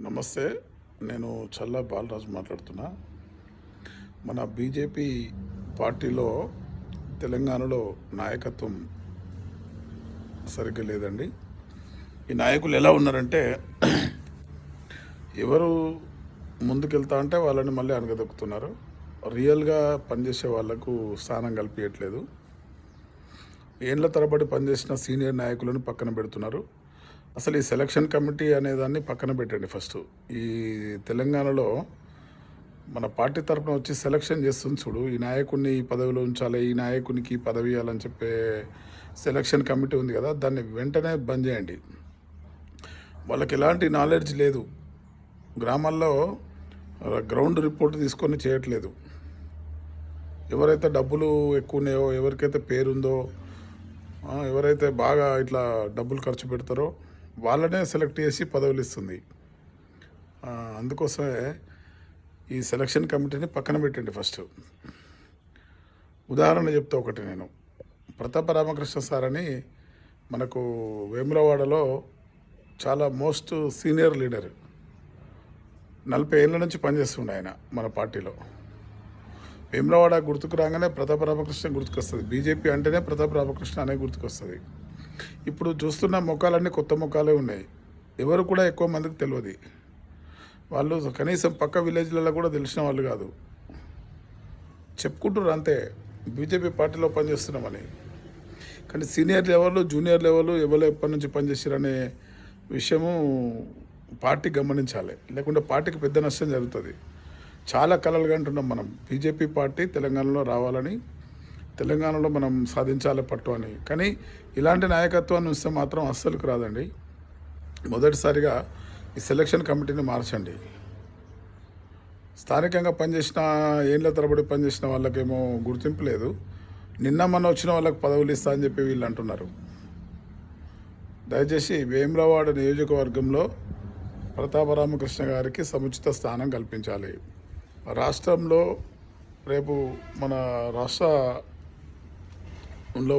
నమస్తే. నేను చల్లా బాలరాజు మాట్లాడుతున్నా. మన బీజేపీ పార్టీలో తెలంగాణలో నాయకత్వం సరిగ్గా లేదండి. ఈ నాయకులు ఎలా ఉన్నారంటే ఎవరు ముందుకెళ్తా అంటే వాళ్ళని మళ్ళీ అనగదొక్కుతున్నారు. రియల్గా పనిచేసే వాళ్లకు స్థానం కల్పించట్లేదు. ఏళ్ల తరబడి పనిచేసిన సీనియర్ నాయకులను పక్కన పెడుతున్నారు. అసలు ఈ సెలక్షన్ కమిటీ అనేదాన్ని పక్కన పెట్టండి. ఫస్ట్ ఈ తెలంగాణలో మన పార్టీ తరఫున వచ్చి సెలక్షన్ చేస్తుంది చూడు, ఈ నాయకుడిని ఈ పదవిలో ఉంచాలి, ఈ నాయకునికి ఈ పదవి ఇవ్వాలని చెప్పే సెలక్షన్ కమిటీ ఉంది కదా, దాన్ని వెంటనే బంద్ చేయండి. వాళ్ళకి ఎలాంటి నాలెడ్జ్ లేదు. గ్రామాల్లో గ్రౌండ్ రిపోర్ట్ తీసుకొని చేయట్లేదు. ఎవరైతే డబ్బులు ఎక్కువ ఉన్నాయో, ఎవరికైతే పేరుందో, ఎవరైతే బాగా ఇట్లా డబ్బులు ఖర్చు పెడతారో వాళ్ళనే సెలెక్ట్ చేసి పదవులు ఇస్తుంది. అందుకోసమే ఈ సెలక్షన్ కమిటీని పక్కన పెట్టండి. ఫస్ట్ ఉదాహరణ చెప్తా ఒకటి. నేను ప్రతాప రామకృష్ణ సార్ అని మనకు వేములవాడలో చాలా మోస్ట్ సీనియర్ లీడర్, 40 ఏళ్ళ నుంచి పనిచేస్తుండే ఆయన మన పార్టీలో. వేములవాడ గుర్తుకు రాగానే ప్రతాప రామకృష్ణ గుర్తుకొస్తుంది. బీజేపీ అంటేనే ప్రతాప రామకృష్ణ అనే గుర్తుకొస్తుంది. ఇప్పుడు చూస్తున్న ముఖాలన్నీ కొత్త ముఖాలే ఉన్నాయి. ఎవరు కూడా ఎక్కువ మందికి తెలియదు. వాళ్ళు కనీసం పక్క విలేజ్లలో కూడా తెలిసిన వాళ్ళు కాదు. చెప్పుకుంటారు అంతే, బీజేపీ పార్టీలో పనిచేస్తున్నామని. కానీ సీనియర్ లెవెల్, జూనియర్ లెవెల్ ఎవరు ఎప్పటి నుంచి పనిచేసారనే విషయము పార్టీ గమనించాలి. లేకుంటే పార్టీకి పెద్ద నష్టం జరుగుతుంది. చాలా కలలుగా అంటున్నాం మనం, బీజేపీ పార్టీ తెలంగాణలో రావాలని, తెలంగాణలో మనం సాధించాలి పట్టు అని. కానీ ఇలాంటి నాయకత్వాన్ని వస్తే మాత్రం అస్సలుకు రాదండి. మొదటిసారిగా ఈ సెలక్షన్ కమిటీని మార్చండి. స్థానికంగా పనిచేసిన, ఏళ్ళ తరబడి పనిచేసిన వాళ్ళకేమో గుర్తింపు లేదు. నిన్న మొన్న వచ్చిన వాళ్ళకి పదవులు ఇస్తా అని చెప్పి వీళ్ళు అంటున్నారు. దయచేసి వేములవాడ నియోజకవర్గంలో ప్రతాప రామకృష్ణ గారికి సముచిత స్థానం కల్పించాలి. రాష్ట్రంలో రేపు మన రాష్ట్రంలో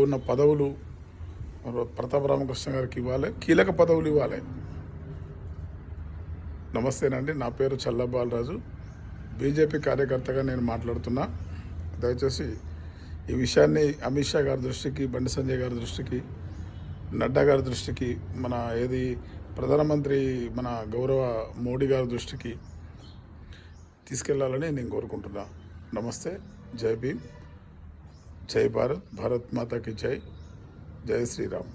ఉన్న పదవులు ప్రతాప రామకృష్ణ గారికి ఇవ్వాలి, కీలక పదవులు ఇవ్వాలి. నమస్తేనండి, నా పేరు చల్లా బాలరాజు, బీజేపీ కార్యకర్తగా నేను మాట్లాడుతున్నా. దయచేసి ఈ విషయాన్ని అమిత్ షా గారి దృష్టికి, బండి సంజయ్ గారి దృష్టికి, నడ్డా గారి దృష్టికి, మన ప్రధానమంత్రి మన గౌరవ మోడీ గారి దృష్టికి తీసుకెళ్లాలని నేను కోరుకుంటున్నా. నమస్తే, జై భీమ్, జై భారత్, భారత్ మాతాకి జై, జై శ్రీరామ్.